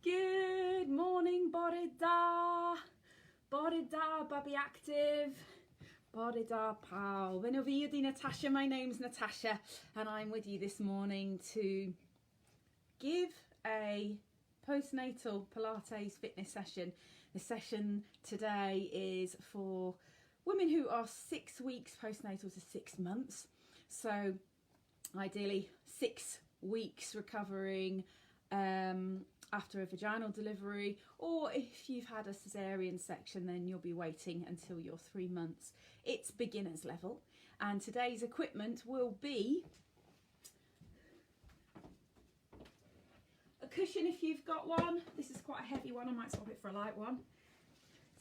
Good morning, Borida. Borida, Babi Actif. Borida, pal. Benvenuti, Natasha. My name's Natasha, and I'm with you this morning to give a postnatal Pilates fitness session. The session today is for women who are 6 weeks postnatal to 6 months. So ideally 6 weeks recovering after a vaginal delivery, or if you've had a cesarean section, then you'll be waiting until you're 3 months. It's beginner's level, and today's equipment will be a cushion if you've got one. This is quite a heavy one, I might swap it for a light one.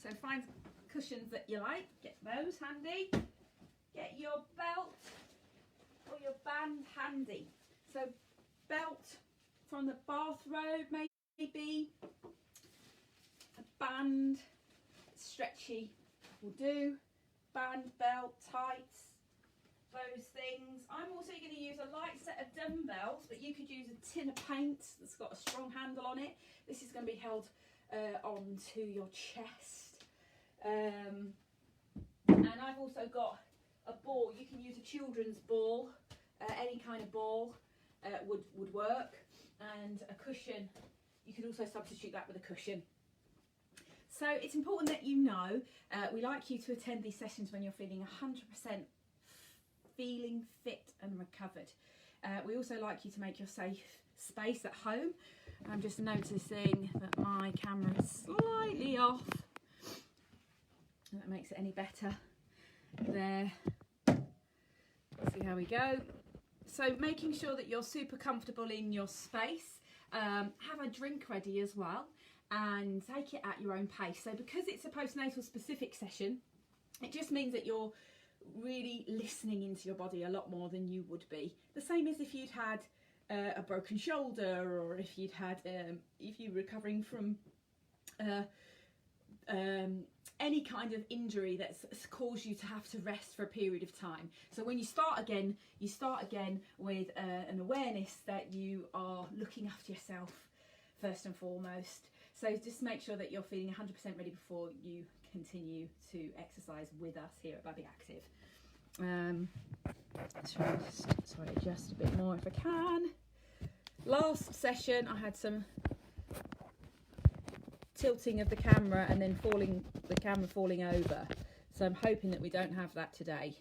So find cushions that you like, get those handy. Get your belt or your band handy. So belt from the bathrobe, maybe a band, stretchy will do. Band, belt, tights, those things. I'm also going to use a light set of dumbbells, but you could use a tin of paint that's got a strong handle on it. This is going to be held onto your chest. And I've also got a ball. You can use a children's ball, any kind of ball would work, and a cushion. You could also substitute that with a cushion. So it's important that you know we like you to attend these sessions when you're feeling 100% feeling fit and recovered. We also like you to make your safe space at home. I'm just noticing that my camera is slightly off. If that makes it any better. There. Let's see how we go. So making sure that you're super comfortable in your space. Have a drink ready as well, and take it at your own pace. So because it's a postnatal specific session, it just means that you're really listening into your body a lot more than you would be. The same as if you'd had a broken shoulder, or if you'd had if you're recovering from any kind of injury that's caused you to have to rest for a period of time. So when you start again with an awareness that you are looking after yourself first and foremost. So just make sure that you're feeling 100% ready before you continue to exercise with us here at Babi Actif. Sorry, adjust a bit more if I can. Last session I had some tilting of the camera and then the camera falling over. So I'm hoping that we don't have that today.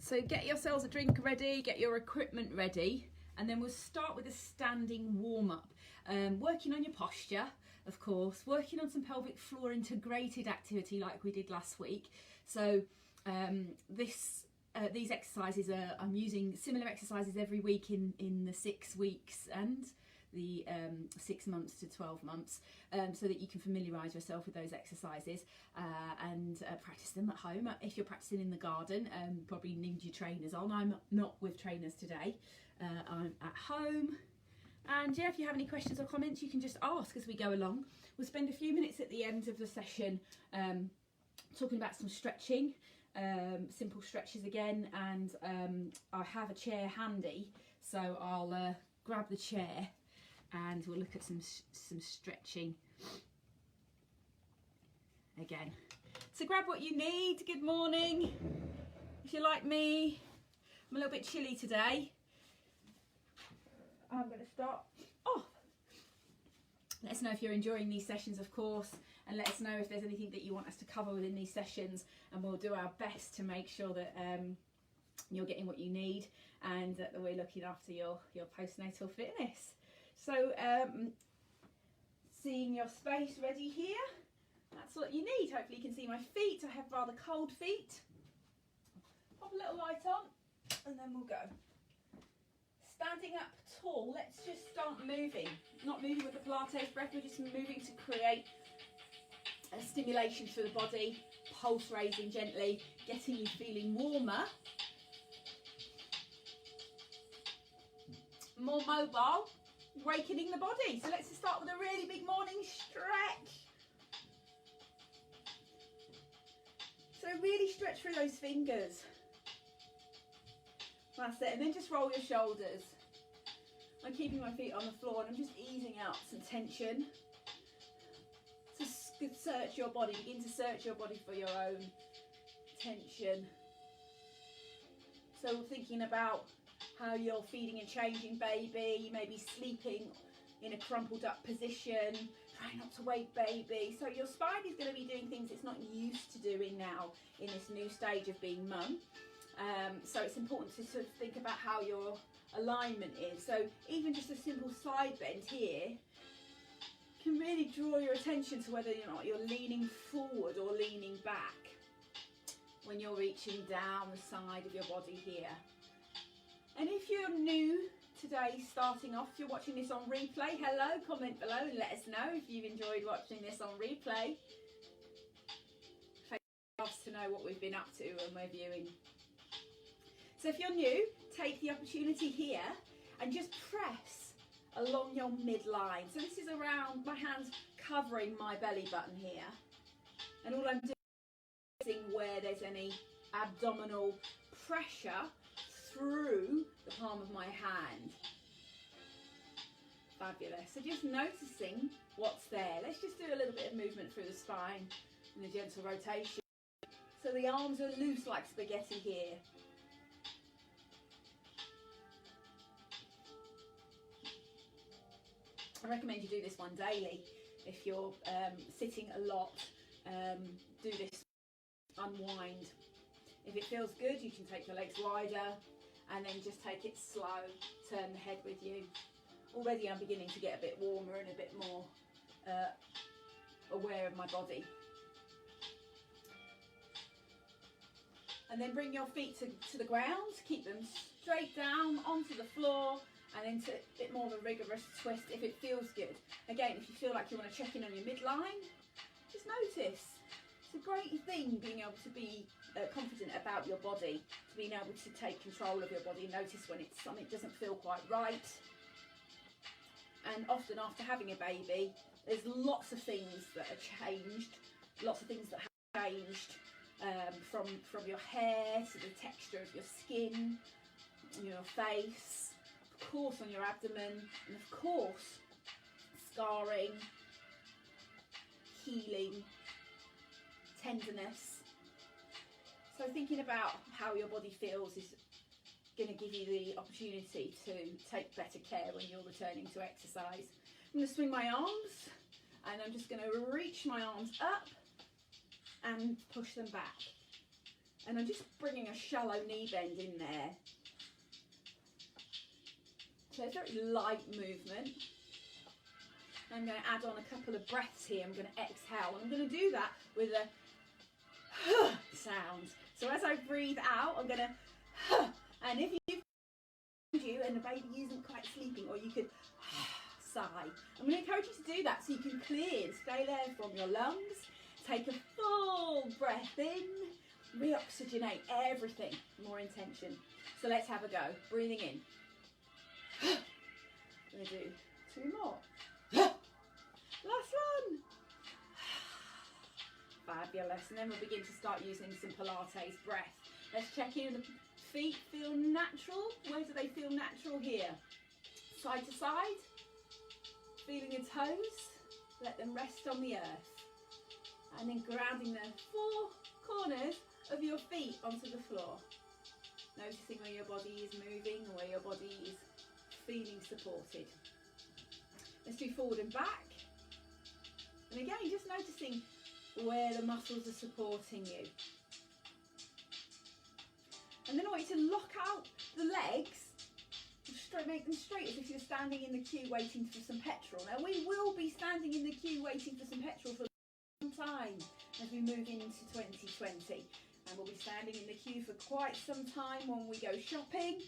So get yourselves a drink ready, get your equipment ready, and then we'll start with a standing warm-up. Working on your posture, of course, working on some pelvic floor integrated activity like we did last week. So these exercises I'm using similar exercises every week in the 6 weeks and the 6 months to 12 months, so that you can familiarise yourself with those exercises and practice them at home. If you're practicing in the garden, probably need your trainers on. I'm not with trainers today. I'm at home. And yeah, if you have any questions or comments, you can just ask as we go along. We'll spend a few minutes at the end of the session talking about some stretching. Simple stretches again, and I have a chair handy, so I'll grab the chair and we'll look at some stretching again. So grab what you need. Good morning. If you're like me, I'm a little bit chilly today. I'm going to start off. Let us know if you're enjoying these sessions, of course, and let us know if there's anything that you want us to cover within these sessions, and we'll do our best to make sure that you're getting what you need and that we're looking after your postnatal fitness. So seeing your space ready here, that's what you need. Hopefully you can see my feet. I have rather cold feet. Pop a little light on and then we'll go. Standing up tall, let's just start moving. Not moving with the Pilates breath, we're just moving to create a stimulation through the body, pulse raising gently, getting you feeling warmer, more mobile, awakening the body. So let's just start with a really big morning stretch. So really stretch through those fingers. That's it. And then just roll your shoulders. I'm keeping my feet on the floor and I'm just easing out some tension. Just search your body. Begin to search your body for your own tension. So thinking about how you're feeding and changing baby. You may be sleeping in a crumpled up position. Try not to wake baby. So your spine is going to be doing things it's not used to doing now in this new stage of being mum. So it's important to sort of think about how your alignment is. So even just a simple side bend here can really draw your attention to whether or not you're leaning forward or leaning back when you're reaching down the side of your body here. And if you're new today, starting off, if you're watching this on replay, hello, comment below and let us know if you've enjoyed watching this on replay. Love to know what we've been up to when we're viewing. So if you're new, take the opportunity here and just press along your midline. So this is around, my hands covering my belly button here. And all I'm doing is pressing where there's any abdominal pressure through the palm of my hand. Fabulous. So just noticing what's there. Let's just do a little bit of movement through the spine and a gentle rotation. So the arms are loose like spaghetti here. I recommend you do this one daily. If you're sitting a lot, do this, unwind. If it feels good, you can take your legs wider and then just take it slow, turn the head with you. Already I'm beginning to get a bit warmer and a bit more aware of my body. And then bring your feet to the ground, keep them straight down onto the floor, and into a bit more of a rigorous twist if it feels good. Again, if you feel like you want to check in on your midline, just notice. It's a great thing being able to be confident about your body, to being able to take control of your body, notice when something doesn't feel quite right. And often after having a baby, there's lots of things that are changed, lots of things that have changed, from your hair to the texture of your skin, your face, of course on your abdomen, and of course scarring, healing, tenderness. So thinking about how your body feels is going to give you the opportunity to take better care when you're returning to exercise. I'm going to swing my arms and I'm just going to reach my arms up and push them back. And I'm just bringing a shallow knee bend in there. So it's a very light movement. I'm going to add on a couple of breaths here. I'm going to exhale. And I'm going to do that with a sound. So as I breathe out, I'm going to, and if you and the baby isn't quite sleeping, or you could sigh. I'm going to encourage you to do that so you can clear, stay there from your lungs. Take a full breath in, reoxygenate everything, more intention. So let's have a go. Breathing in. I'm going to do 2 more. Last one. Fabulous. And then we'll begin to start using some Pilates breath. Let's check in. The feet feel natural. Where do they feel natural here? Side to side. Feeling your toes. Let them rest on the earth. And then grounding the 4 corners of your feet onto the floor. Noticing where your body is moving, where your body is feeling supported. Let's do forward and back. And again, just noticing where the muscles are supporting you. And then I want you to lock out the legs, make them straight as if you're standing in the queue waiting for some petrol. Now we will be standing in the queue waiting for some petrol for time as we move into 2020, and we'll be standing in the queue for quite some time when we go shopping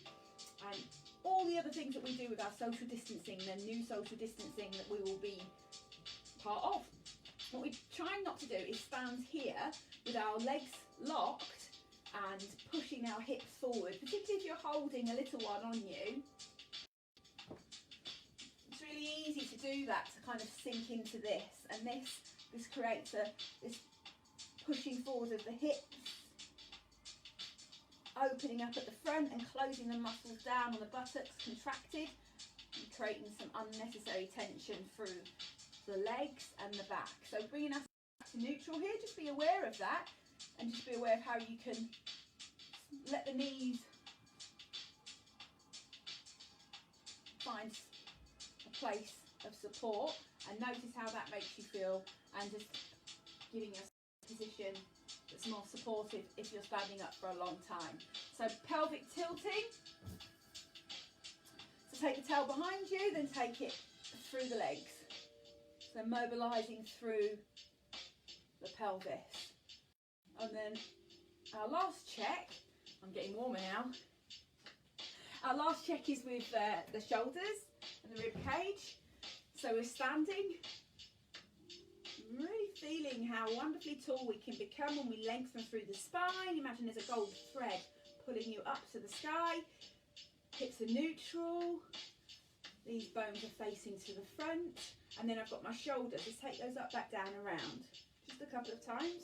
and all the other things that we do with our social distancing, the new social distancing that we will be part of. What we're trying not to do is stand here with our legs locked and pushing our hips forward, particularly if you're holding a little one on you. It's really easy to do that, to kind of sink into this, and this creates this pushing forward of the hips, opening up at the front and closing the muscles down on the buttocks, contracted, and creating some unnecessary tension through the legs and the back. So bringing us back to neutral here, just be aware of that, and just be aware of how you can let the knees find a place of support, and notice how that makes you feel, and just giving yourself a position that's more supportive if you're standing up for a long time. So pelvic tilting, so take the tail behind you, then take it through the legs, so mobilising through the pelvis. And then our last check, I'm getting warmer now, our last check is with the shoulders and the rib cage. So we're standing, really feeling how wonderfully tall we can become when we lengthen through the spine. Imagine there's a gold thread pulling you up to the sky. Hips are neutral. These bones are facing to the front. And then I've got my shoulders. Just take those up, back, down, around. Just a couple of times.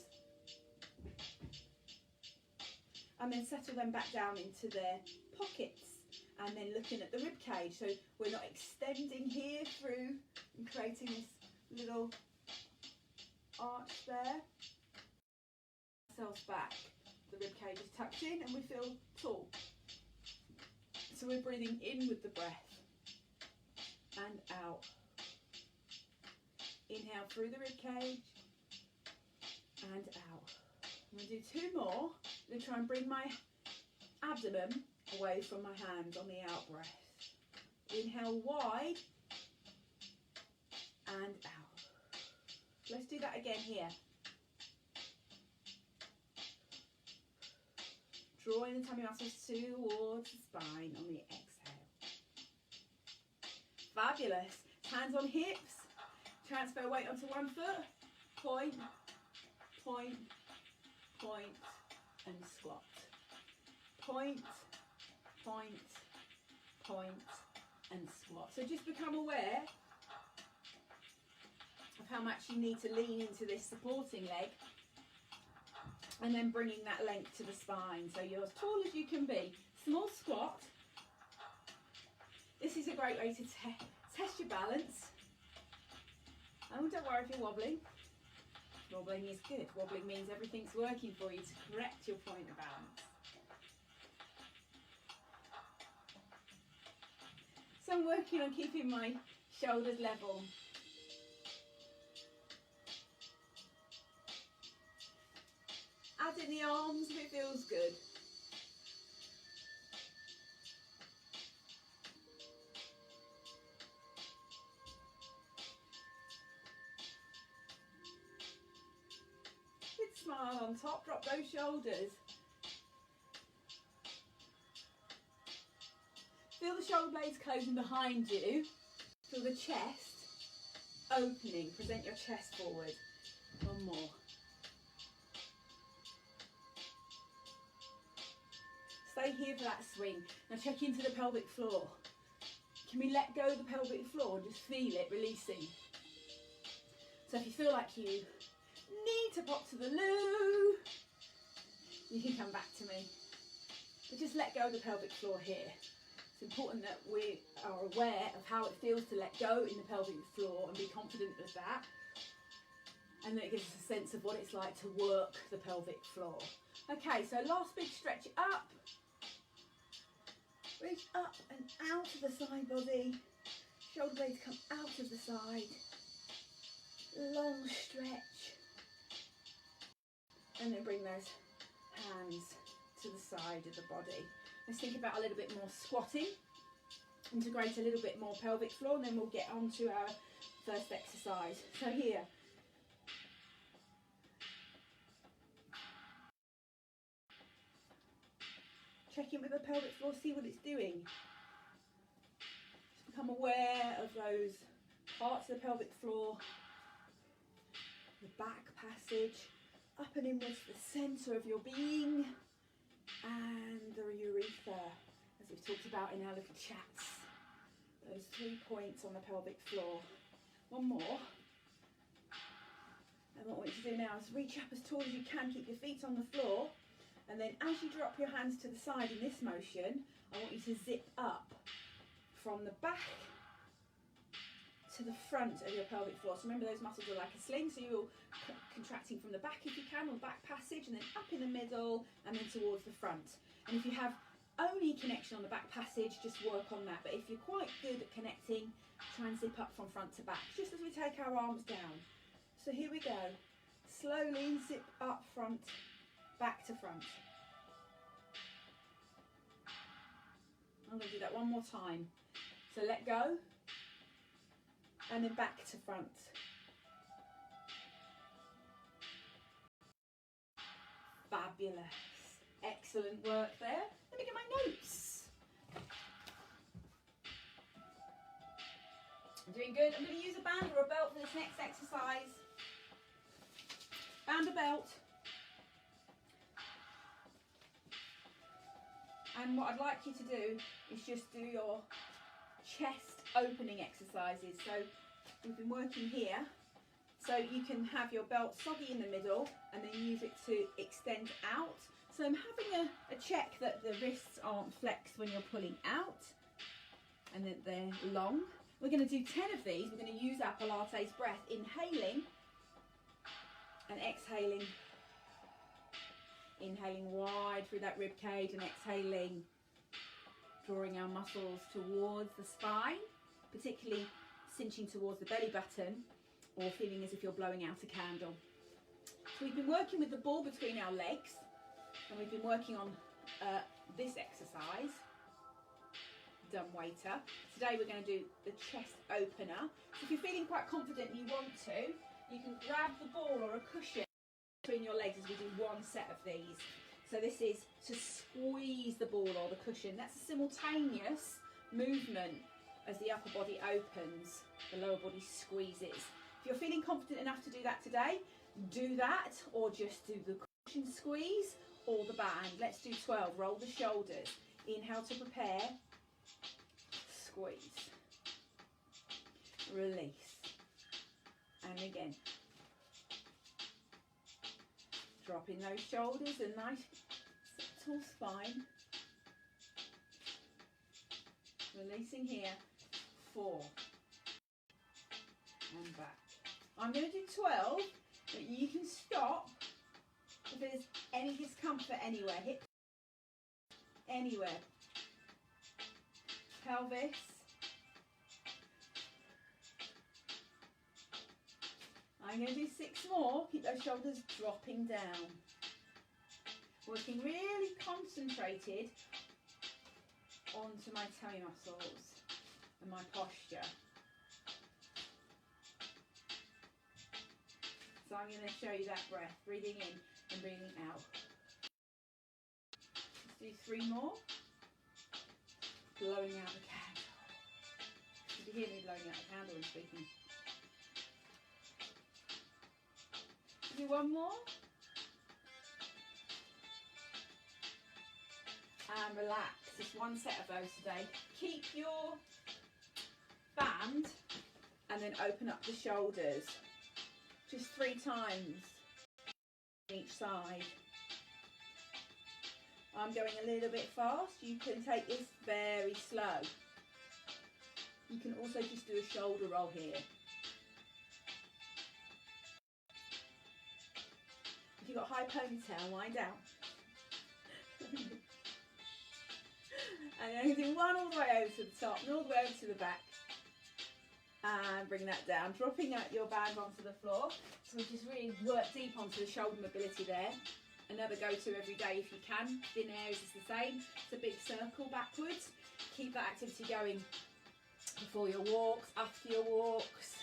And then settle them back down into their pockets. And then looking at the rib cage, so we're not extending here through and creating this little arch there. Ourselves back, the rib cage is tucked in and we feel tall. So we're breathing in with the breath and out. Inhale through the rib cage and out. I'm going to do two more. I'm going to try and bring my abdomen away from my hands on the out breath. Inhale wide and out. Let's do that again here. Drawing the tummy muscles towards the spine on the exhale. Fabulous. Hands on hips. Transfer weight onto one foot. Point, point, point, and squat. Point, point, point, and squat. So just become aware of how much you need to lean into this supporting leg, and then bringing that length to the spine so you're as tall as you can be. Small squat. This is a great way to test your balance. And don't worry if you're wobbling. Wobbling is good. Wobbling means everything's working for you to correct your point of balance. So I'm working on keeping my shoulders level. Add in the arms if it feels good. Good smile on top, drop those shoulders. Feel the shoulder blades closing behind you. Feel the chest opening. Present your chest forward. One more. Stay here for that swing. Now check into the pelvic floor. Can we let go of the pelvic floor and just feel it releasing? So if you feel like you need to pop to the loo, you can come back to me. But just let go of the pelvic floor here. It's important that we are aware of how it feels to let go in the pelvic floor and be confident with that. And then it gives us a sense of what it's like to work the pelvic floor. Okay, so last big stretch up. Reach up and out of the side body. Shoulder blades come out of the side. Long stretch. And then bring those hands to the side of the body. Let's think about a little bit more squatting. Integrate a little bit more pelvic floor, and then we'll get on to our first exercise. So here. Check in with the pelvic floor, see what it's doing. Just become aware of those parts of the pelvic floor. The back passage, up and inwards to the centre of your being, and the urethra, as we've talked about in our little chats. Those 3 points on the pelvic floor. One more. And what I want you to do now is reach up as tall as you can, keep your feet on the floor, And then as you drop your hands to the side in this motion, I want you to zip up from the back to the front of your pelvic floor. So remember, those muscles are like a sling, so you're contracting from the back if you can, or the back passage, and then up in the middle, and then towards the front. And if you have only connection on the back passage, just work on that. But if you're quite good at connecting, try and zip up from front to back, just as we take our arms down. So here we go. Slowly zip up front, back to front. I'm going to do that one more time. So let go, and then back to front. Fabulous. Excellent work there. Let me get my notes. I'm doing good. I'm going to use a band or a belt for this next exercise. Band or belt. And what I'd like you to do is just do your chest opening exercises. So we've been working here, so you can have your belt soggy in the middle and then use it to extend out. So I'm having a check that the wrists aren't flexed when you're pulling out and that they're long. We're going to do 10 of these. We're going to use our Pilates breath, inhaling and exhaling. Inhaling wide through that rib cage and exhaling, drawing our muscles towards the spine, particularly cinching towards the belly button, or feeling as if you're blowing out a candle. So we've been working with the ball between our legs, and we've been working on this exercise, dumb waiter. Today we're going to do the chest opener. So if you're feeling quite confident and you want to, you can grab the ball or a cushion between your legs as we do one set of these. So this is to squeeze the ball or the cushion. That's a simultaneous movement as the upper body opens, the lower body squeezes. If you're feeling confident enough to do that today, do that, or just do the cushion squeeze or the band. Let's do 12. Roll the shoulders. Inhale to prepare. Squeeze. Release. And again. Dropping those shoulders, a nice tall spine. Releasing here. 4. And back. I'm going to do 12, but you can stop if there's any discomfort anywhere. Hip anywhere. Pelvis. I'm going to do 6 more. Keep those shoulders dropping down. Working really concentrated onto my tummy muscles and my posture. So I'm going to show you that breath, breathing in and breathing out. Let's do 3 more. Blowing out the candle. Did you hear me blowing out the candle and speaking? Do 1 more. And relax. Just 1 set of those today. Keep your band and then open up the shoulders. Just 3 times each side. I'm going a little bit fast. You can take this very slow. You can also just do a shoulder roll here. If you've got high ponytail, wind down. And then do 1 all the way over to the top and all the way over to the back. And bring that down, dropping out your band onto the floor. So we just really work deep onto the shoulder mobility there. Another go-to every day if you can. Thin areas is the same. It's a big circle backwards. Keep that activity going before your walks, after your walks,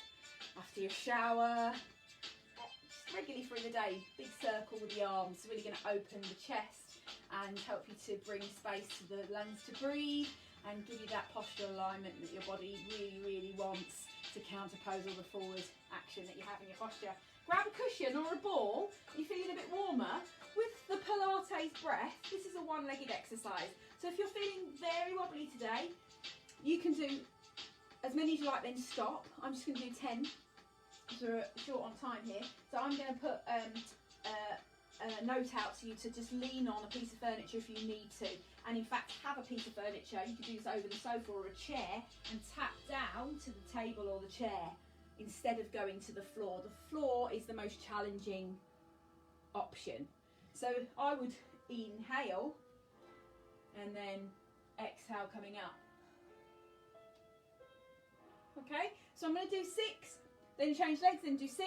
after your shower. Just regularly through the day. Big circle with the arms. Really going to open the chest and help you to bring space to the lungs to breathe and give you that postural alignment that your body really, really wants to counterpose all the forward action that you have in your posture. Grab a cushion or a ball. You're feeling a bit warmer. With the Pilates breath, this is a 1-legged exercise. So if you're feeling very wobbly today, you can do as many as you like, then stop. I'm just going to do 10 because we're short on time here. So I'm going to put note out to you to just lean on a piece of furniture if you need to. And in fact, have a piece of furniture. You could do this over the sofa or a chair and tap down to the table or the chair instead of going to the floor. The floor is the most challenging option. So I would inhale and then exhale coming up. Okay, so I'm going to do 6, then change legs, then do 6.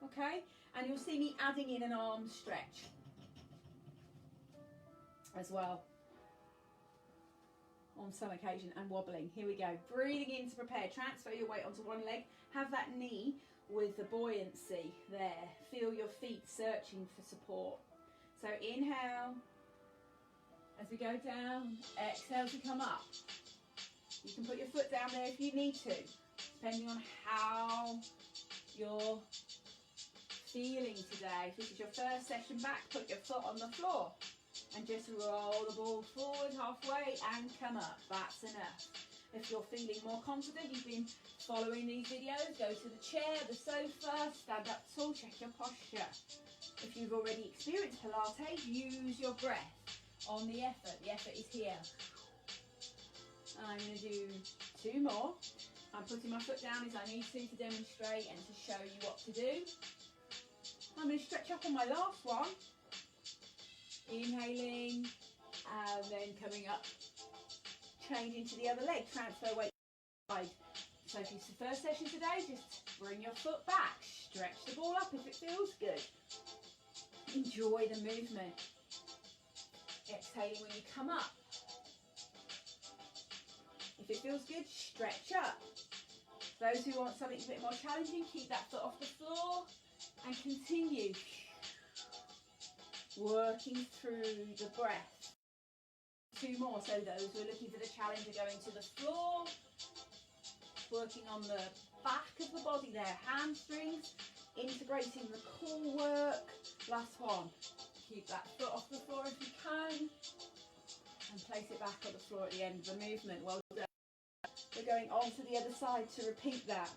Okay, and you'll see me adding in an arm stretch as well on some occasion, and wobbling. Here we go. Breathing in to prepare. Transfer your weight onto one leg. Have that knee with the buoyancy there. Feel your feet searching for support. So inhale as we go down. Exhale to come up. You can put your foot down there if you need to, depending on how you're feeling today. If this is your first session back, put your foot on the floor and just roll the ball forward halfway and come up. That's enough. If you're feeling more confident, you've been following these videos, go to the chair, the sofa, stand up tall, check your posture. If you've already experienced Pilates, use your breath on the effort. The effort is here. I'm going to do 2 more. I'm putting my foot down as I need to demonstrate and to show you what to do. I'm going to stretch up on my last one. Inhaling and then coming up. Changing to the other leg. Transfer weight side. So if it's the first session today, just bring your foot back. Stretch the ball up if it feels good. Enjoy the movement. Exhaling when you come up. If it feels good, stretch up. Those who want something a bit more challenging, keep that foot off the floor and continue working through the breath. 2 more. So those who are looking for the challenge are going to the floor, working on the back of the body there, hamstrings, integrating the core work. Last one. Keep that foot off the floor if you can and place it back on the floor at the end of the movement. Well done. We're going on to the other side to repeat that.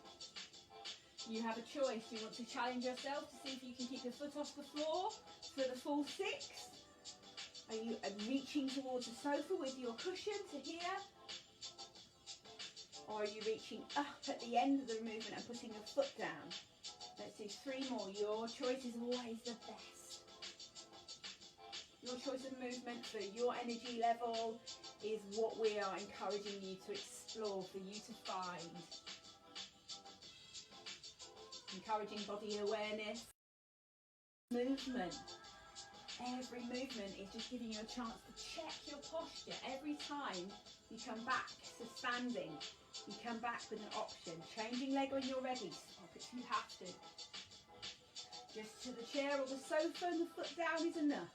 You have a choice. You want to challenge yourself to see if you can keep your foot off the floor for the full 6. Are you reaching towards the sofa with your cushion to here? Or are you reaching up at the end of the movement and putting your foot down? Let's do 3 more. Your choice is always the best. Your choice of movement for your energy level is what we are encouraging you to explore, for you to find. Encouraging body awareness. Movement. Every movement is just giving you a chance to check your posture. Every time you come back to standing, you come back with an option. Changing leg when you're ready. Stop if you have to. Just to the chair or the sofa and the foot down is enough.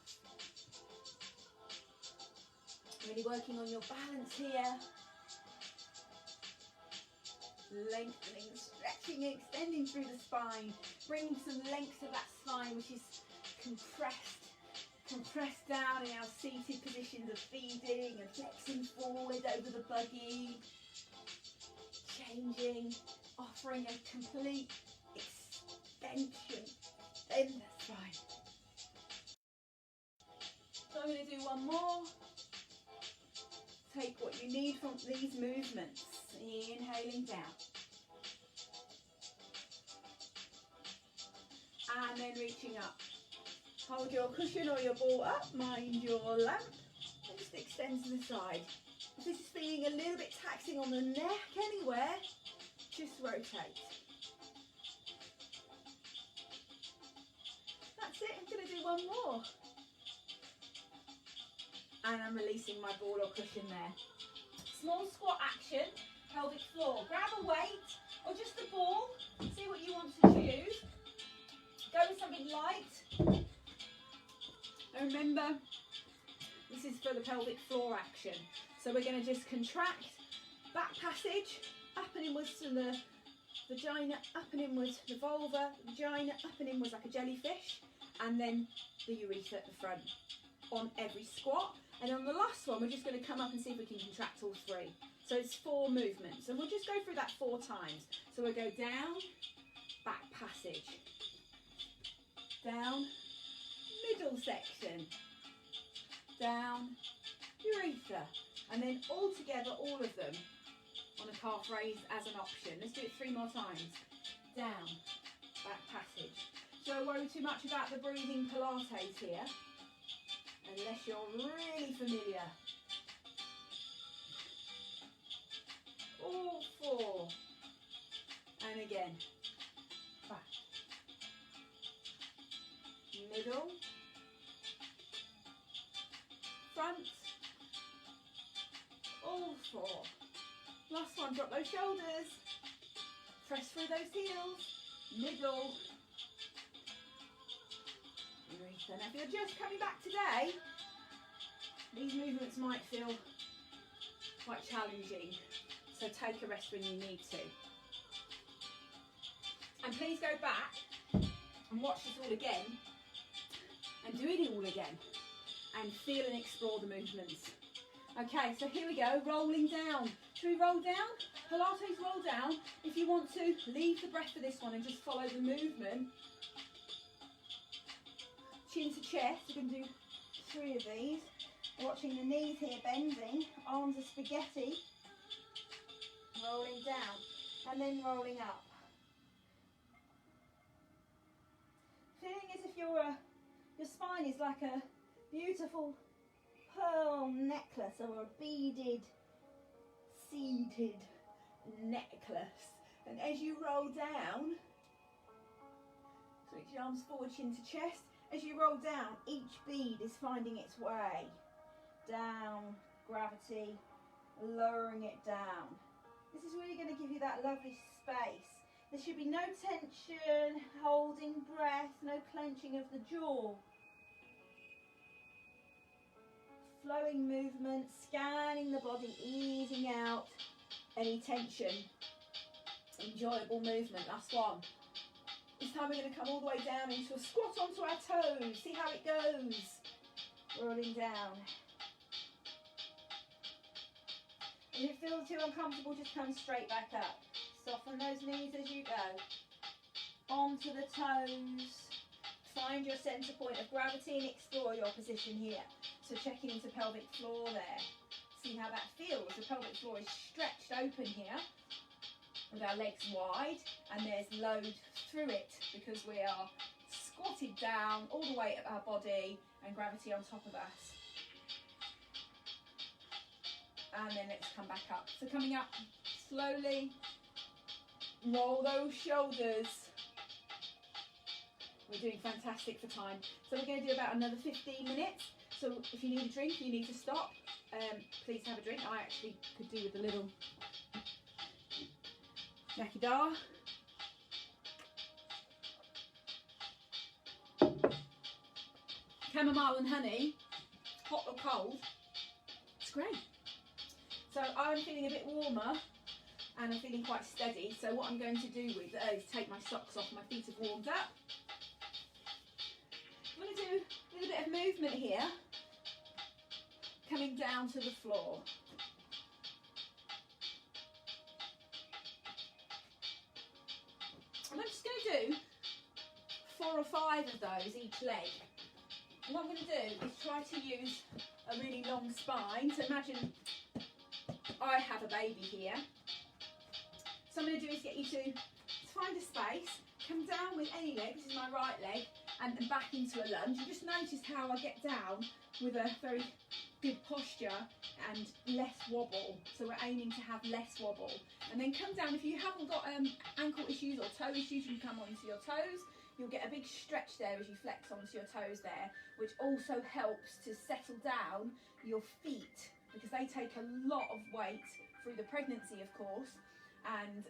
Really working on your balance here. Lengthening, stretching, extending through the spine. Bringing some length to that spine, which is compressed down in our seated positions of feeding and flexing forward over the buggy. Changing, offering a complete extension in the spine. So I'm going to do 1 more. Take what you need from these movements. Inhaling down. And then reaching up. Hold your cushion or your ball up. Mind your lamp. And just extend to the side. If this is feeling a little bit taxing on the neck anywhere, just rotate. That's it. I'm going to do 1 more. And I'm releasing my ball or cushion there. Small squat action, pelvic floor. Grab a weight or just a ball. See what you want to choose. Go with something light. And remember, this is for the pelvic floor action. So we're going to just contract, back passage, up and inwards to the vagina, up and inwards, the vulva, vagina, up and inwards like a jellyfish, and then the urethra at the front on every squat. And on the last one, we're just going to come up and see if we can contract all 3. So it's 4 movements. And we'll just go through that 4 times. So we'll go down, back passage. Down, middle section. Down, urethra. And then all together, all of them on a calf raise as an option. Let's do it 3 more times. Down, back passage. Don't worry too much about the breathing Pilates here, unless you're really familiar. All 4. And again. Back. Middle. Front. All 4. Last one, drop those shoulders. Press through those heels. Middle. Urethra. Now if you're just coming back today, these movements might feel quite challenging. So take a rest when you need to. And please go back and watch this all again and do it all again and feel and explore the movements. Okay, so here we go, rolling down. Should we roll down? Pilates roll down. If you want to, leave the breath for this one and just follow the movement. Chin to chest, we're going to do 3 of these. Watching the knees here bending, arms are spaghetti. Rolling down and then rolling up. Feeling as if your spine is like a beautiful pearl necklace or a beaded, seeded necklace. And as you roll down, switch your arms forward, chin to chest. As you roll down, each bead is finding its way down, gravity, lowering it down. This is really going to give you that lovely space. There should be no tension, holding breath, no clenching of the jaw. Flowing movement, scanning the body, easing out any tension. Enjoyable movement, last one. This time we're going to come all the way down into a squat onto our toes. See how it goes. Rolling down. If it feels too uncomfortable, just come straight back up. Soften those knees as you go. Onto the toes. Find your centre point of gravity and explore your position here. So checking into pelvic floor there. See how that feels. The pelvic floor is stretched open here with our legs wide, and there's load through it because we are squatted down, all the weight of our body and gravity on top of us. And then let's come back up. So coming up slowly, roll those shoulders. We're doing fantastic for time. So we're going to do about another 15 minutes. So if you need a drink, you need to stop. Please have a drink. I actually could do with a little yakidar. Chamomile and honey, hot or cold, it's great. So I'm feeling a bit warmer and I'm feeling quite steady. So what I'm going to do with is take my socks off. My feet have warmed up. I'm going to do a little bit of movement here, coming down to the floor. And I'm just going to do 4 or 5 of those each leg. And what I'm going to do is try to use a really long spine. So imagine I have a baby here. So I'm going to do is get you to find a space, come down with any leg, this is my right leg, and back into a lunge. You just notice how I get down with a very good posture and less wobble. So we're aiming to have less wobble. And then come down. If you haven't got ankle issues or toe issues, you can come onto your toes. You'll get a big stretch there as you flex onto your toes there, which also helps to settle down your feet, because they take a lot of weight through the pregnancy, of course, and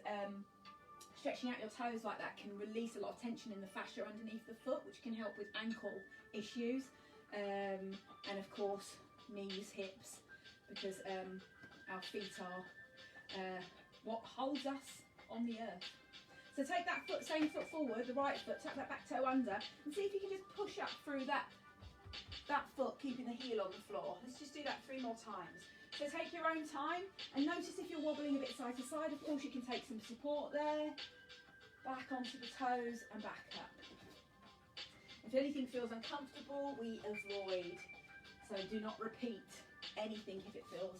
stretching out your toes like that can release a lot of tension in the fascia underneath the foot, which can help with ankle issues, and of course knees, hips, because our feet are what holds us on the earth. So take that foot, same foot forward, the right foot, tuck that back toe under, and see if you can just push up through that foot, keeping the heel on the floor. Let's just do that 3 more times. So take your own time and notice if you're wobbling a bit side to side. Of course you can take some support there, back onto the toes and back up. If anything feels uncomfortable, we avoid. So do not repeat anything if it feels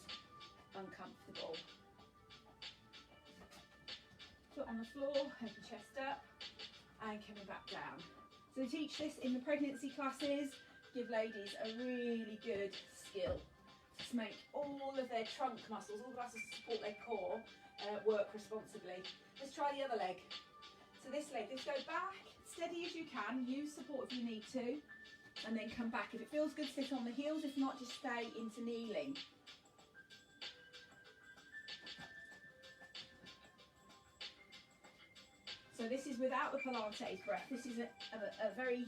uncomfortable. Foot on the floor, open chest up, and coming back down. So teach this in the pregnancy classes, give ladies a really good skill to make all of their trunk muscles, all the muscles to support their core, work responsibly. Let's try the other leg. So this leg, let's go back, steady as you can, use support if you need to, and then come back. If it feels good, sit on the heels. If not, just stay into kneeling. So this is without the Pilates breath. This is a very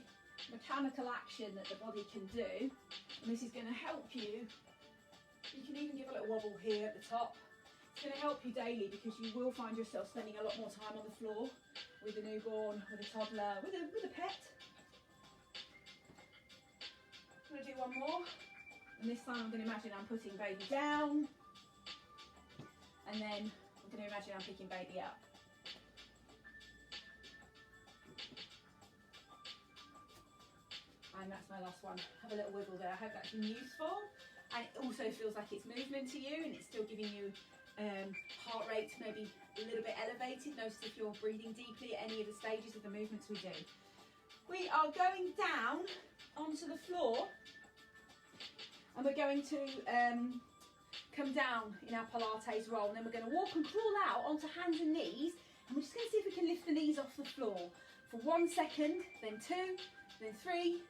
mechanical action that the body can do, and this is going to help you. You can even give a little wobble here at the top. It's going to help you daily because you will find yourself spending a lot more time on the floor with a newborn, with a toddler, with a pet. I'm going to do one more, and this time I'm going to imagine I'm putting baby down, and then I'm going to imagine I'm picking baby up. And that's my last one. Have a little wiggle there. I hope that's been useful, and it also feels like it's movement to you, and it's still giving you heart rate maybe a little bit elevated. Notice if you're breathing deeply at any of the stages of the movements we do. We are going down onto the floor, and we're going to come down in our Pilates roll, and then we're going to walk and crawl out onto hands and knees, and we're just going to see if we can lift the knees off the floor for 1 second, then 2, then 3,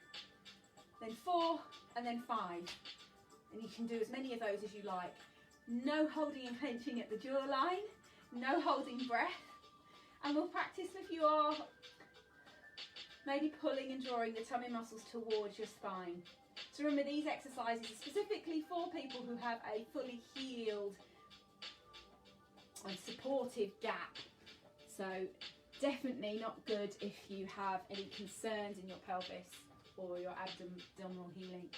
then 4, and then 5. And you can do as many of those as you like. No holding and clenching at the jawline, no holding breath. And we'll practice if you are maybe pulling and drawing the tummy muscles towards your spine. So remember, these exercises are specifically for people who have a fully healed and supportive gap. So definitely not good if you have any concerns in your pelvis or your abdominal healing.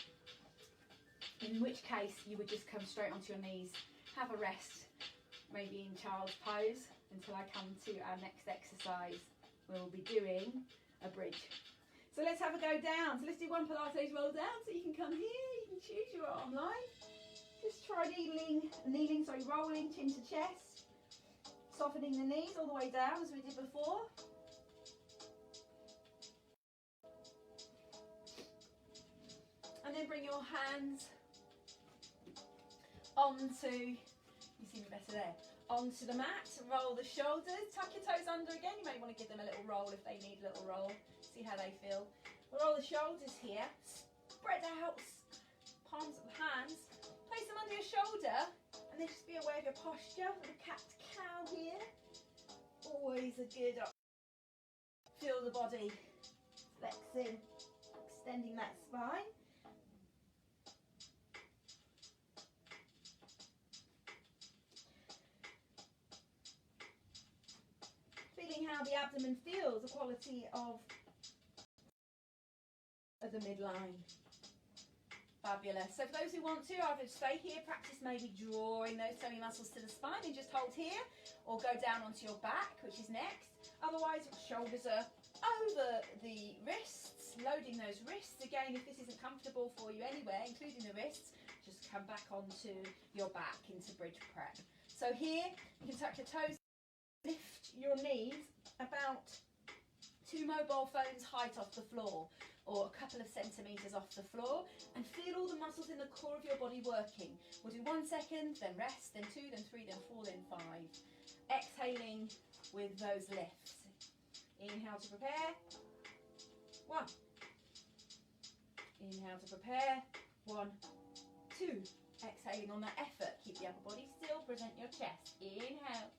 In which case you would just come straight onto your knees, have a rest, maybe in child's pose, until I come to our next exercise. We'll be doing a bridge. So let's have a go down. So let's do one Pilates roll down. So you can come here, you can choose your arm line. Just try rolling chin to chest, softening the knees all the way down as we did before. And then bring your hands onto, you see me better there, onto the mat. Roll the shoulders, tuck your toes under again. You may want to give them a little roll if they need a little roll. See how they feel. Roll the shoulders here, spread out, palms of the hands, place them under your shoulder, and then just be aware of your posture. Little cat-cow here. Always a good option. Feel the body flexing, extending that spine. Feeling how the abdomen feels, the quality of the midline. Fabulous. So for those who want to, either stay here, practice maybe drawing those tummy muscles to the spine and just hold here, or go down onto your back, which is next. Otherwise, shoulders are over the wrists, loading those wrists. Again, if this isn't comfortable for you anywhere, including the wrists, just come back onto your back into bridge prep. So here, you can tuck your toes, lift your knees about 2 mobile phones height off the floor, or a couple of centimetres off the floor, and feel all the muscles in the core of your body working. We'll do 1 second, then rest, then 2, then 3, then 4, then 5. Exhaling with those lifts. Inhale to prepare. 1. Inhale to prepare. 1, 2. Exhaling on that effort. Keep the upper body still, present your chest. Inhale.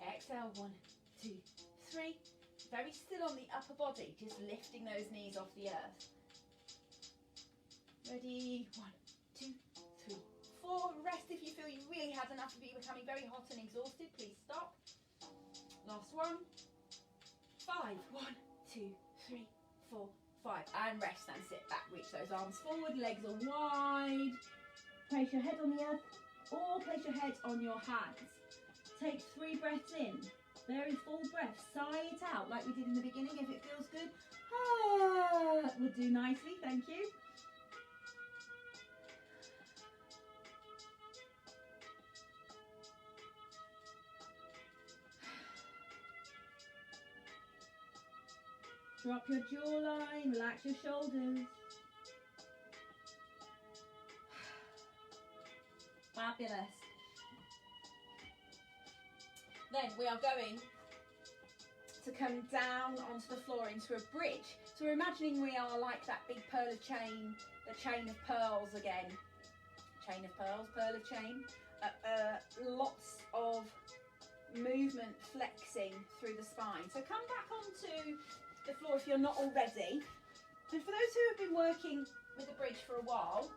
Exhale, 1, 2, 3. Very still on the upper body, just lifting those knees off the earth. Ready? 1, 2, 3, 4. Rest if you feel you really had enough of it, becoming very hot and exhausted. Please stop. Last one. 5. 1, 2, 3, 4, 5. And rest and sit back. Reach those arms forward, legs are wide. Place your head on the earth or place your head on your hands. Take 3 breaths in. Very full breath. Sigh it out like we did in the beginning if it feels good. Ah, would do nicely, thank you. Drop your jawline, relax your shoulders. Fabulous. Then we are going to come down onto the floor into a bridge. So we're imagining we are like that big pearl of chain, the chain of pearls again. Chain of pearls, pearl of chain. Lots of movement flexing through the spine. So come back onto the floor if you're not already. And for those who have been working with the bridge for a while,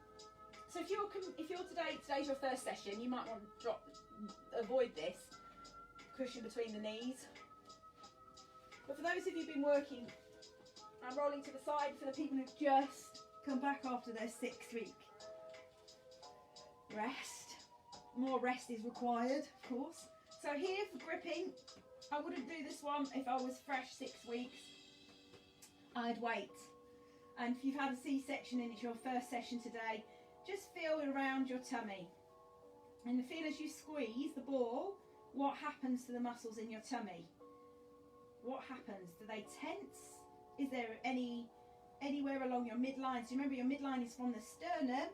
so if you're today's your first session, you might want to avoid this cushion between the knees. But for those of you who've been working, I'm rolling to the side for the people who've just come back after their 6-week rest. More rest is required, of course. So here for gripping, I wouldn't do this one if I was fresh 6 weeks. I'd wait. And if you've had a C-section and it's your first session today, just feel around your tummy. And feel as you squeeze the ball, what happens to the muscles in your tummy? What happens? Do they tense? Is there anywhere along your midline? So remember, your midline is from the sternum.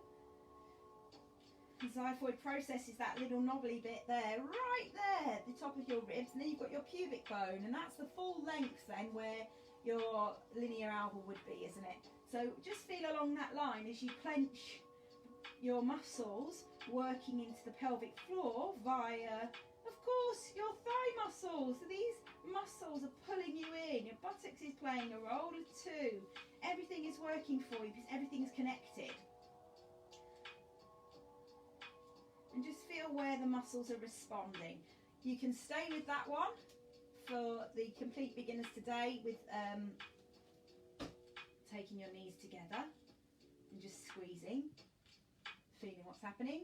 The xiphoid process is that little knobbly bit there, right there, the top of your ribs, and then you've got your pubic bone, and that's the full length then where your linear album would be, isn't it? So just feel along that line as you clench your muscles working into the pelvic floor via, of course, your thigh muscles. So these muscles are pulling you in. Your buttocks is playing a role too. Everything is working for you because everything is connected. And just feel where the muscles are responding. You can stay with that one for the complete beginners today with taking your knees together and just squeezing, feeling what's happening.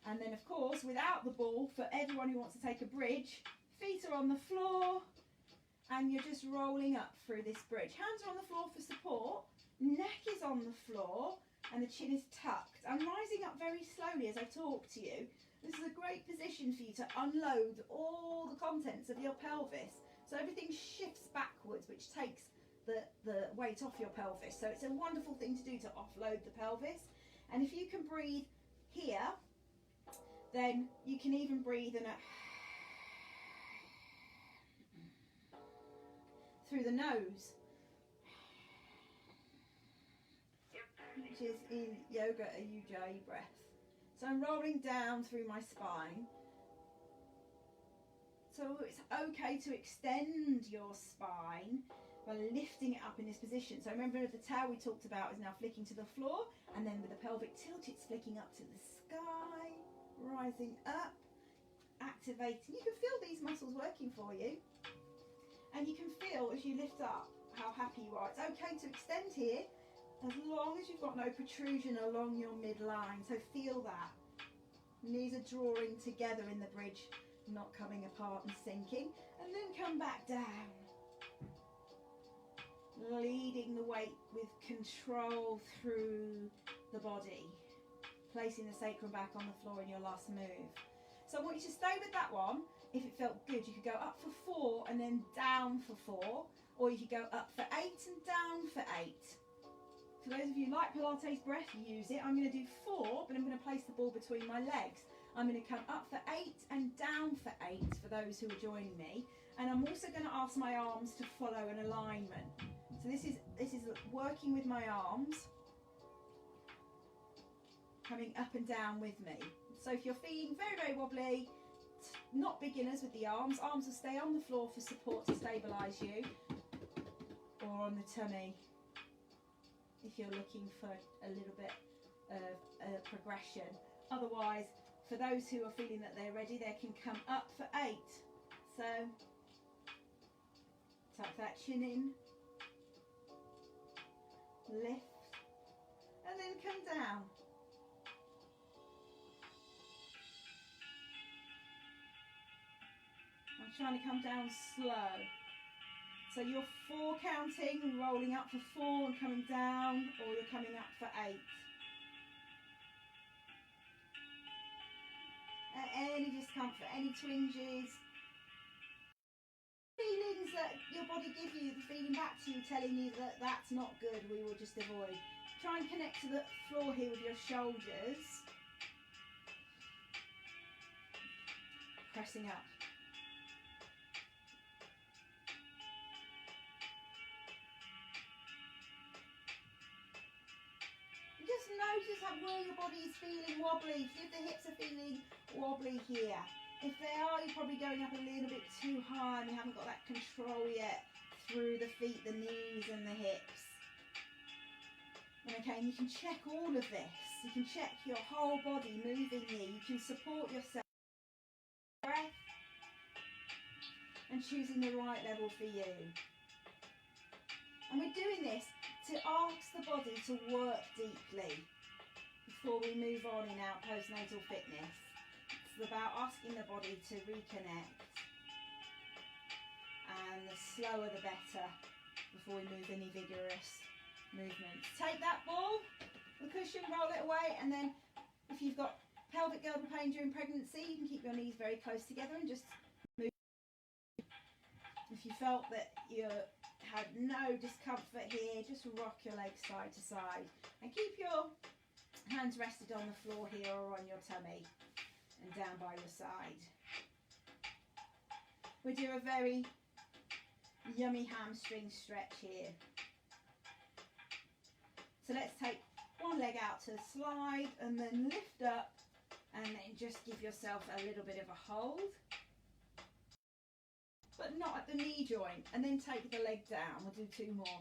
And then of course, without the ball, for everyone who wants to take a bridge, feet are on the floor and you're just rolling up through this bridge. Hands are on the floor for support, neck is on the floor and the chin is tucked. I'm rising up very slowly as I talk to you. This is a great position for you to unload all the contents of your pelvis. So everything shifts backwards, which takes the weight off your pelvis. So it's a wonderful thing to do to offload the pelvis. And if you can breathe here, then you can even breathe in through the nose, which is in yoga a ujjayi breath. So I'm rolling down through my spine. So it's okay to extend your spine by lifting it up in this position. So remember the towel we talked about is now flicking to the floor, and then with the pelvic tilt it's flicking up to the sky, rising up, activating. You can feel these muscles working for you, and you can feel as you lift up how happy you are. It's okay to extend here as long as you've got no protrusion along your midline. So feel that. Knees are drawing together in the bridge, not coming apart and sinking. And then come back down. Leading the weight with control through the body. Placing the sacrum back on the floor in your last move. So I want you to stay with that one. If it felt good, you could go up for 4 and then down for 4. Or you could go up for 8 and down for 8. For those of you who like Pilates breath, use it. I'm going to do 4, but I'm going to place the ball between my legs. I'm going to come up for 8 and down for 8 for those who are joining me. And I'm also going to ask my arms to follow an alignment. So this is working with my arms, coming up and down with me. So if you're feeling very, very wobbly, not beginners with the arms will stay on the floor for support to stabilise you, or on the tummy if you're looking for a little bit of progression. Otherwise, for those who are feeling that they're ready, they can come up for 8. So tuck that chin in, lift, and then come down. trying to come down slow. So you're 4 counting, rolling up for 4 and coming down, or you're coming up for 8. Any discomfort, any twinges, feelings that your body gives you, the feeling back to you telling you that that's not good, we will just avoid. Try and connect to the floor here with your shoulders. Pressing up. Just notice where your body is feeling wobbly. See if the hips are feeling wobbly here. If they are, you're probably going up a little bit too high and you haven't got that control yet through the feet, the knees and the hips. Okay, and you can check all of this. You can check your whole body moving here. You can support yourself. Breath and choosing the right level for you. And we're doing this to ask the body to work deeply before we move on in our postnatal fitness. It's about asking the body to reconnect, and the slower the better before we move any vigorous movements. Take that ball, the cushion, roll it away, and then if you've got pelvic girdle pain during pregnancy, you can keep your knees very close together and just move. If you felt that you had no discomfort here, just rock your legs side to side and keep your hands rested on the floor here or on your tummy and down by your side. We do a very yummy hamstring stretch here. So let's take one leg out to the slide and then lift up and then just give yourself a little bit of a hold, but not at the knee joint, and then take the leg down. We'll do 2 more.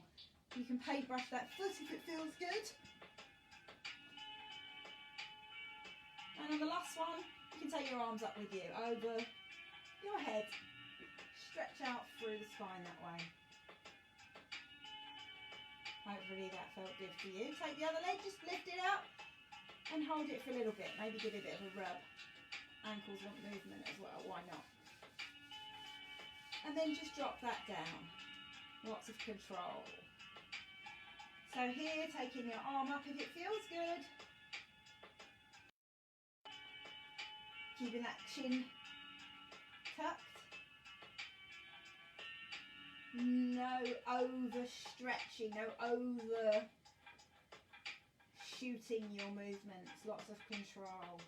You can paintbrush that foot if it feels good. And on the last one, you can take your arms up with you over your head. Stretch out through the spine that way. Hopefully that felt good for you. Take the other leg, just lift it up and hold it for a little bit. Maybe give it a bit of a rub. Ankles want movement as well, why not? And then just drop that down. Lots of control. So here, taking your arm up if it feels good. Keeping that chin tucked. No overstretching, no over shooting your movements, lots of control.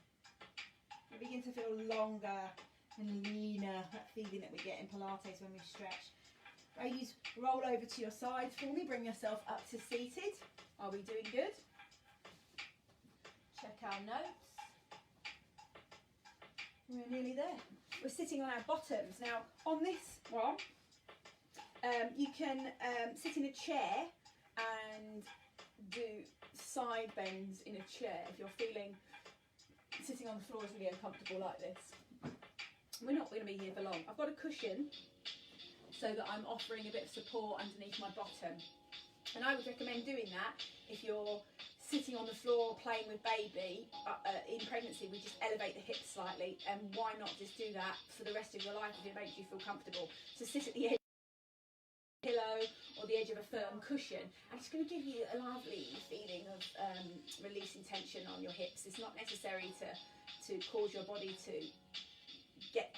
You begin to feel longer and leaner, that feeling that we get in Pilates when we stretch. Ladies, roll over to your sides for me, bring yourself up to seated. Are we doing good? Check our notes. We're nearly there. We're sitting on our bottoms. Now, on this one, you can sit in a chair and do side bends in a chair if you're feeling sitting on the floor is really uncomfortable like this. We're not going to be here for long. I've got a cushion so that I'm offering a bit of support underneath my bottom, and I would recommend doing that if you're sitting on the floor playing with baby in pregnancy. We just elevate the hips slightly, and why not just do that for the rest of your life if it makes you feel comfortable. So sit at the edge of a pillow or the edge of a firm cushion, and it's going to give you a lovely feeling of releasing tension on your hips. It's not necessary to cause your body to get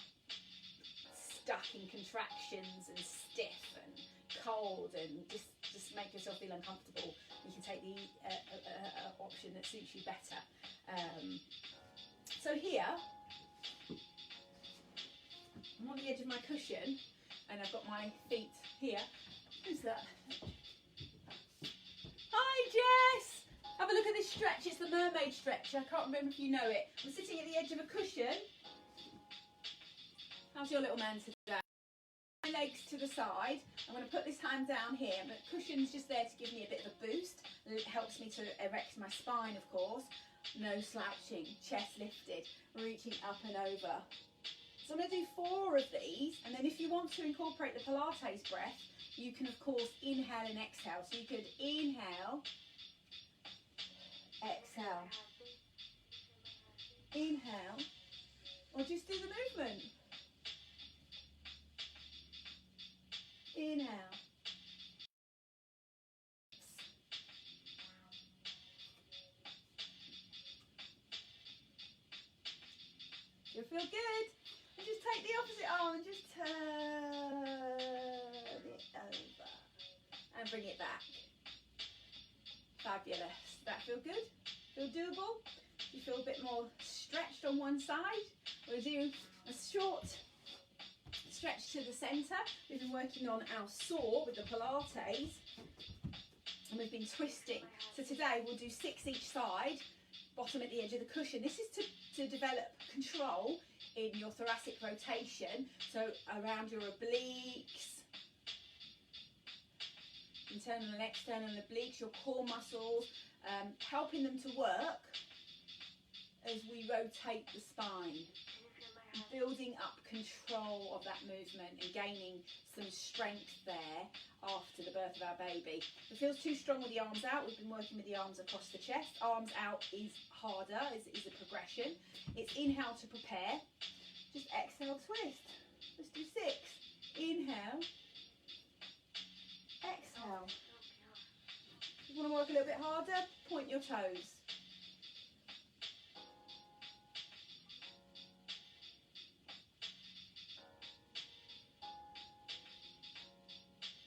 stuck in contractions and stiff and cold and just make yourself feel uncomfortable. You can take the option that suits you better. So here, I'm on the edge of my cushion and I've got my feet here. Who's that? Hi Jess! Have a look at this stretch. It's the mermaid stretch. I can't remember if you know it. I'm sitting at the edge of a cushion. How's your little man today? My legs to the side. I'm going to put this hand down here. The cushion's just there to give me a bit of a boost. It helps me to erect my spine, of course. No slouching, chest lifted, reaching up and over. So I'm going to do 4 of these, and then if you want to incorporate the Pilates breath, you can of course inhale and exhale. So you could inhale, exhale, inhale, or just do the movement. feel good? And just take the opposite arm and just turn it over and bring it back. Fabulous. That feel good? Feel doable? You feel a bit more stretched on one side? We'll do a short stretch to the centre. We've been working on our saw with the Pilates and we've been twisting. So today we'll do 6 each side, bottom at the edge of the cushion. This is to develop control in your thoracic rotation, so around your obliques, internal and external obliques, your core muscles, helping them to work as we rotate the spine, building up control of that movement and gaining some strength there after the birth of our baby. If it feels too strong with the arms out, we've been working with the arms across the chest. Arms out is harder, is a progression. It's inhale to prepare. Just exhale, twist. Let's do 6. Inhale. Exhale. If you want to work a little bit harder, point your toes.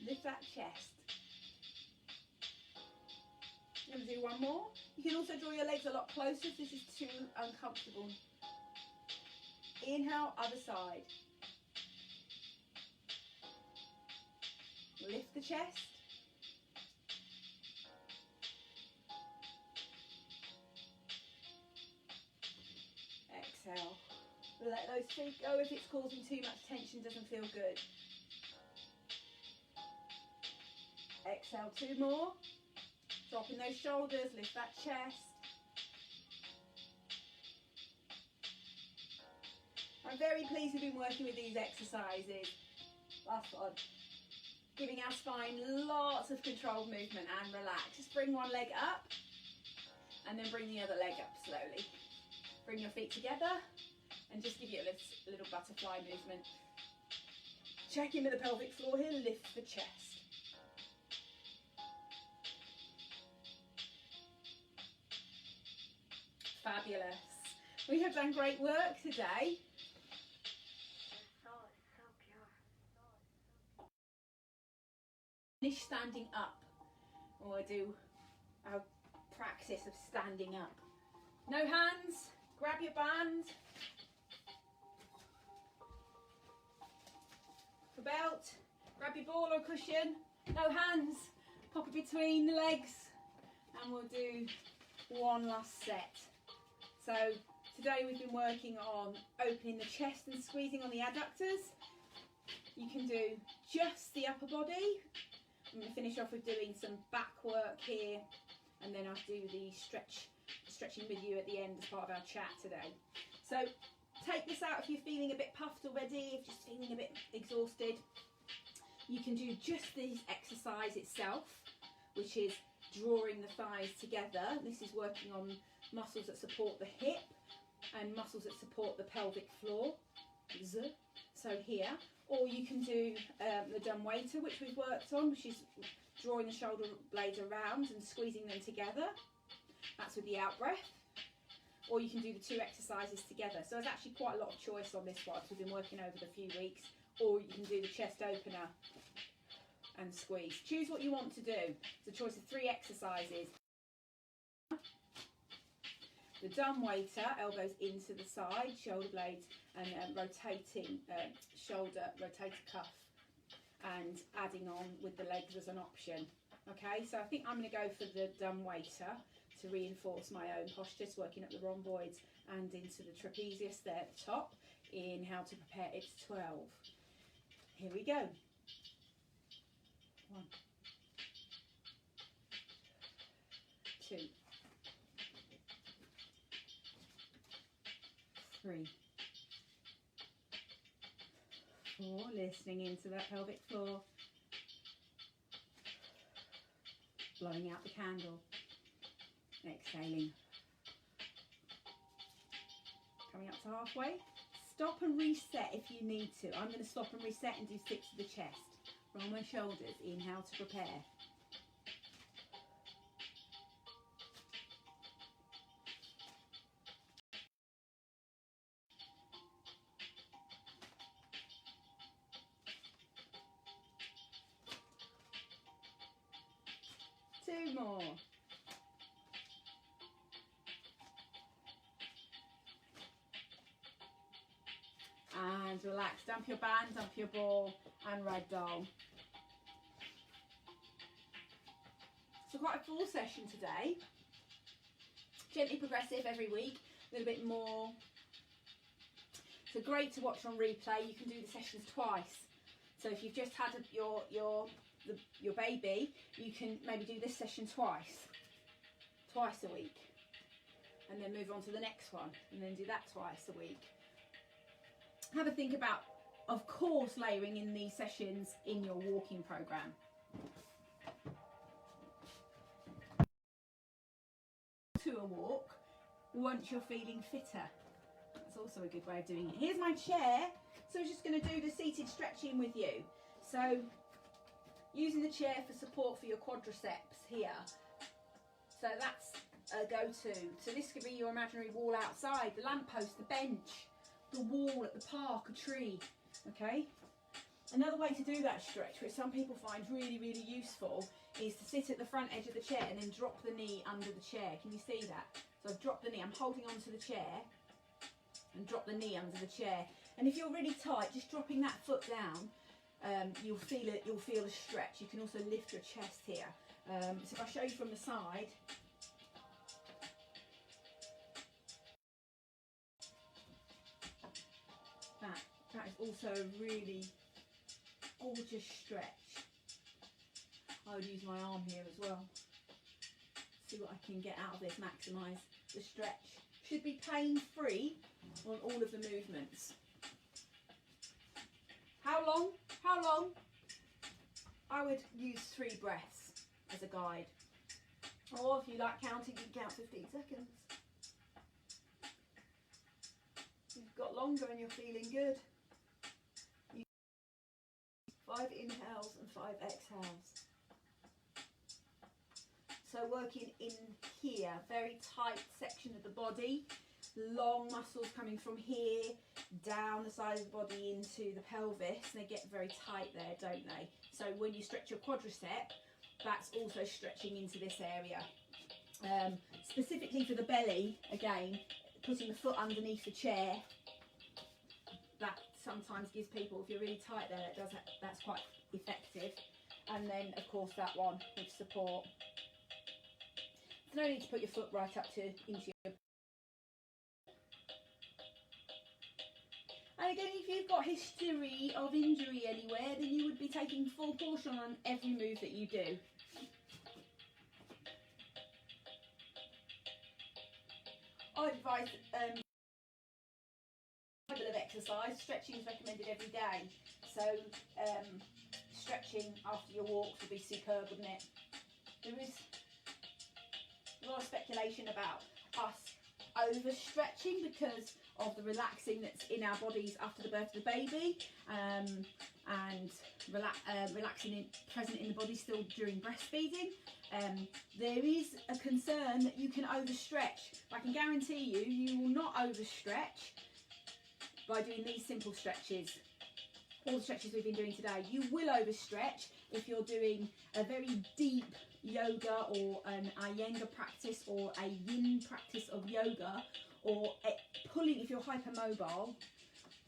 Lift that chest. I'm going to do one more. You can also draw your legs a lot closer if this is too uncomfortable. Inhale, other side. Lift the chest. Exhale. Let those feet go if it's causing too much tension, doesn't feel good. Exhale, 2 more. Dropping those shoulders, lift that chest. I'm very pleased we've been working with these exercises. Last one. Giving our spine lots of controlled movement and relax. Just bring one leg up and then bring the other leg up slowly. Bring your feet together and just give you a little butterfly movement. Check in with the pelvic floor here, lift the chest. Fabulous. We have done great work today. Finish standing up. We'll do our practice of standing up. No hands. Grab your band. For belt. Grab your ball or cushion. No hands. Pop it between the legs. And we'll do one last set. So today we've been working on opening the chest and squeezing on the adductors. You can do just the upper body. I'm going to finish off with doing some back work here, and then I'll do the stretching with you at the end as part of our chat today. So take this out if you're feeling a bit puffed already, if you're just feeling a bit exhausted. You can do just this exercise itself, which is drawing the thighs together. This is working on muscles that support the hip and muscles that support the pelvic floor. So here, or you can do the dumb waiter, which we've worked on, which is drawing the shoulder blades around and squeezing them together. That's with the out breath. Or you can do the 2 exercises together. So there's actually quite a lot of choice on this one. We've been working over the few weeks. Or you can do the chest opener and squeeze. Choose what you want to do. It's a choice of 3 exercises. The dumb waiter, elbows into the side, shoulder blades, and rotating shoulder, rotator cuff, and adding on with the legs as an option. Okay, so I think I'm going to go for the dumb waiter to reinforce my own postures, working up the rhomboids and into the trapezius there at the top. Inhale to prepare, it's 12. Here we go. 1, 2, 3, 4, listening into that pelvic floor, blowing out the candle, exhaling, coming up to halfway. Stop and reset if you need to. I'm going to stop and reset and do 6 of the chest. Roll my shoulders, inhale to prepare. 2 more. And relax, dump your band, dump your ball, and ragdoll. So quite a full session today. Gently progressive every week, a little bit more. So great to watch on replay. You can do the sessions twice. So if you've just had your baby, you can maybe do this session twice a week, and then move on to the next one, and then do that twice a week. Have a think about, of course, layering in these sessions in your walking program. To a walk once you're feeling fitter. That's also a good way of doing it. Here's my chair. So I'm just going to do the seated stretching with you. So using the chair for support for your quadriceps here. So that's a go-to. So this could be your imaginary wall outside, the lamppost, the bench, the wall at the park, a tree. Okay. Another way to do that stretch, which some people find really, really useful, is to sit at the front edge of the chair and then drop the knee under the chair. Can you see that? So I've dropped the knee, I'm holding onto the chair and drop the knee under the chair. And if you're really tight, just dropping that foot down, you'll feel it. You'll feel a stretch. You can also lift your chest here. So if I show you from the side, that is also a really gorgeous stretch. I would use my arm here as well. See what I can get out of this. Maximise the stretch. Should be pain-free on all of the movements. How long? How long? I would use 3 breaths as a guide. Or if you like counting, you can count 15 seconds. You've got longer and you're feeling good. 5 inhales and 5 exhales. So working in here, very tight section of the body, long muscles coming from here down the side of the body into the pelvis. They get very tight there, don't they? So when you stretch your quadricep, that's also stretching into this area. Specifically for the belly, again, putting the foot underneath the chair, that sometimes gives people, if you're really tight there, that's quite effective. And then of course that one with support. There's no need to put your foot right up into your. And again, if you've got history of injury anywhere, then you would be taking full portion on every move that you do. I advise a bit of exercise. Stretching is recommended every day. So stretching after your walks would be superb, wouldn't it? There is a lot of speculation about us overstretching because of the relaxing that's in our bodies after the birth of the baby, and relaxing present in the body still during breastfeeding. There is a concern that you can overstretch. I can guarantee you, you will not overstretch by doing these simple stretches. All the stretches we've been doing today. You will overstretch if you're doing a very deep yoga or an Iyengar practice or a yin practice of yoga, or pulling, if you're hypermobile,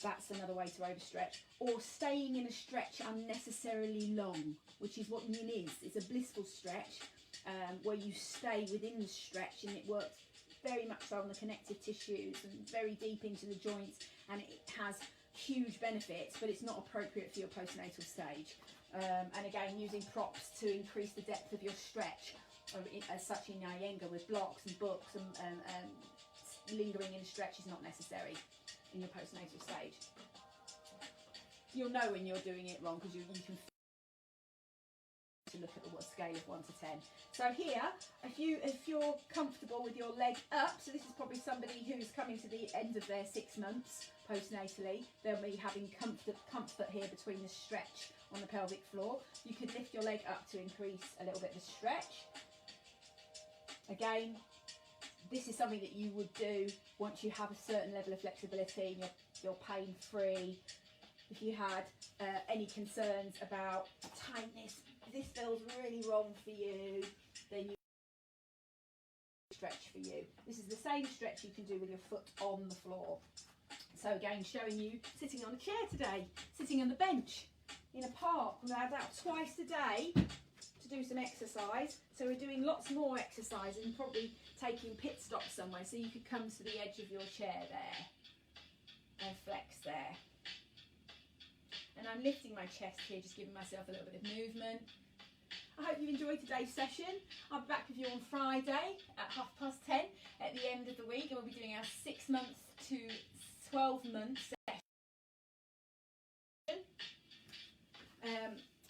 that's another way to overstretch, or staying in a stretch unnecessarily long, which is what yin is. It's a blissful stretch where you stay within the stretch, and it works very much so on the connective tissues and very deep into the joints, and it has huge benefits, but it's not appropriate for your postnatal stage. And again, using props to increase the depth of your stretch, as such in Iyengar with blocks and books and lingering in stretch is not necessary in your postnatal stage. You'll know when you're doing it wrong because you can to look at the scale of 1 to 10. So here, if you're comfortable with your leg up, so this is probably somebody who's coming to the end of their 6 months postnatally, they'll be having comfort here between the stretch on the pelvic floor. You could lift your leg up to increase a little bit of the stretch. Again, this is something that you would do once you have a certain level of flexibility and you're pain free. If you had any concerns about tightness, this feels really wrong for you, then you stretch for you. This is the same stretch you can do with your foot on the floor. So again, showing you sitting on a chair today, sitting on the bench in a park. We're out twice a day to do some exercise. So we're doing lots more exercise and probably taking pit stops somewhere. So you could come to the edge of your chair there and flex there. And I'm lifting my chest here, just giving myself a little bit of movement. I hope you enjoyed today's session. I'll be back with you on Friday at 10:30 at the end of the week, and we'll be doing our 6 months to 12 month session.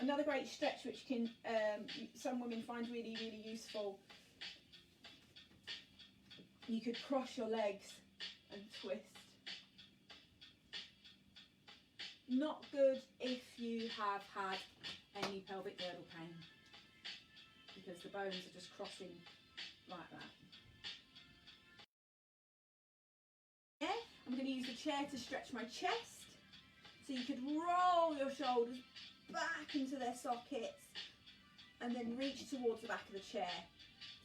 Another great stretch which can some women find really, really useful. You could cross your legs and twist. Not good if you have had any pelvic girdle pain, because the bones are just crossing like that. Yeah, I'm going to use the chair to stretch my chest, so you could roll your shoulders back into their sockets and then reach towards the back of the chair.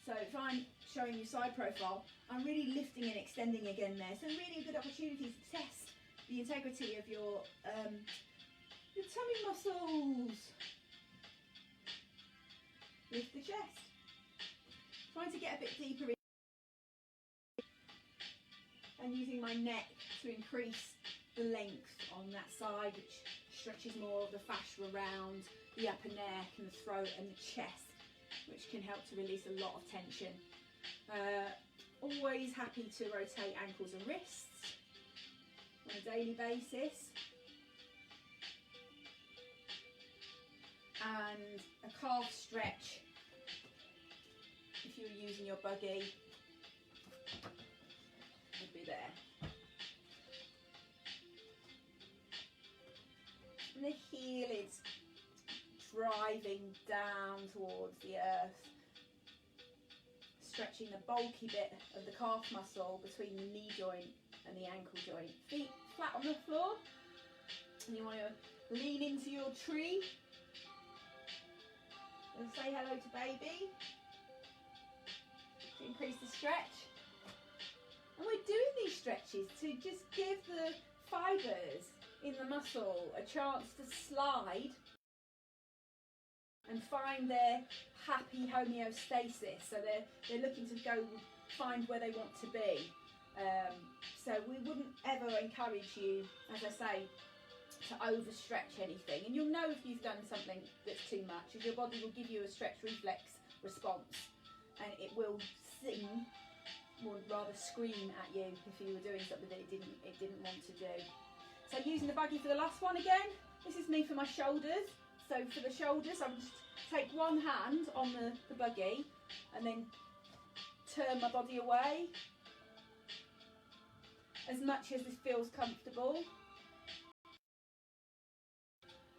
So if I'm showing you side profile, I'm really lifting and extending again there. So really a good opportunity to test the integrity of your tummy muscles. Lift the chest. Trying to get a bit deeper in and using my neck to increase the length on that side, which stretches more of the fascia around the upper neck and the throat and the chest, which can help to release a lot of tension. Always happy to rotate ankles and wrists on a daily basis. And a calf stretch if you're using your buggy would be there. And the heel is driving down towards the earth, stretching the bulky bit of the calf muscle between the knee joint and the ankle joint. Feet flat on the floor, and you want to lean into your tree and say hello to baby to increase the stretch. And we're doing these stretches to just give the fibres in the muscle a chance to slide and find their happy homeostasis. So they're looking to go find where they want to be. So we wouldn't ever encourage you, as I say, to overstretch anything. And you'll know if you've done something that's too much, as your body will give you a stretch reflex response, and it will sing, or rather scream at you if you were doing something that it didn't want to do. So using the buggy for the last one again. This is me for my shoulders. So for the shoulders, I'll just take one hand on the buggy and then turn my body away as much as this feels comfortable.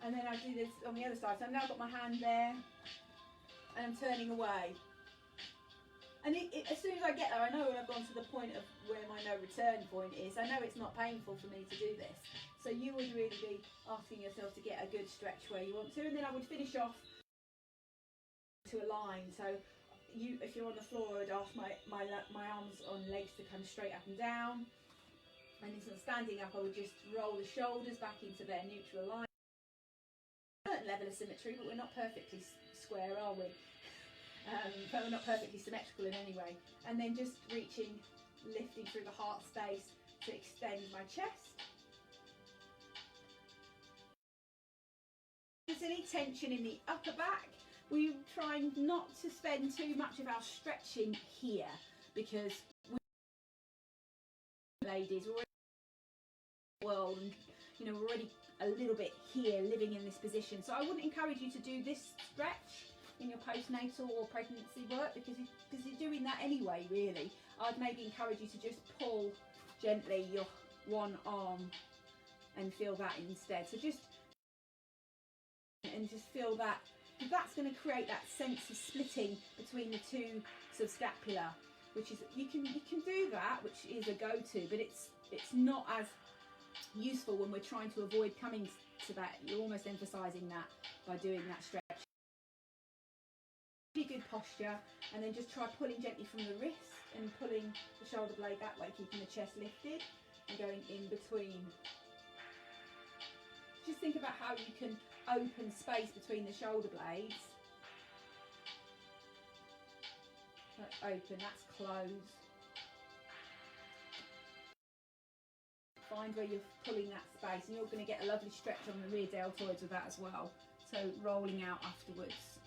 And then I do this on the other side. So I've now got my hand there and I'm turning away. And as soon as I get there, I know when I've gone to the point of where my no return point is. I know it's not painful for me to do this. So you would really be asking yourself to get a good stretch where you want to. And then I would finish off to a line. So if you're on the floor, I'd ask my arms on legs to come straight up and down. And instead of standing up, I would just roll the shoulders back into their neutral line. A certain level of symmetry, but we're not perfectly square, are we? But we're not perfectly symmetrical in any way. And then just reaching, lifting through the heart space to extend my chest. If there's any tension in the upper back, we're trying not to spend too much of our stretching here, because ladies, we're already in the world, and we're already a little bit here, living in this position. So I wouldn't encourage you to do this stretch in your postnatal or pregnancy work, because you're doing that anyway, really. I'd maybe encourage you to just pull gently your one arm and feel that instead. So just feel that. That's going to create that sense of splitting between the two subscapula, which is, you can do that, which is a go-to, but it's not as useful when we're trying to avoid coming to that. You're almost emphasising that by doing that stretch. Really good posture, and then just try pulling gently from the wrist and pulling the shoulder blade that way, keeping the chest lifted and going in between. Just think about how you can open space between the shoulder blades. That's open, that's closed. Find where you're pulling that space, and you're going to get a lovely stretch on the rear deltoids with that as well. So rolling out afterwards.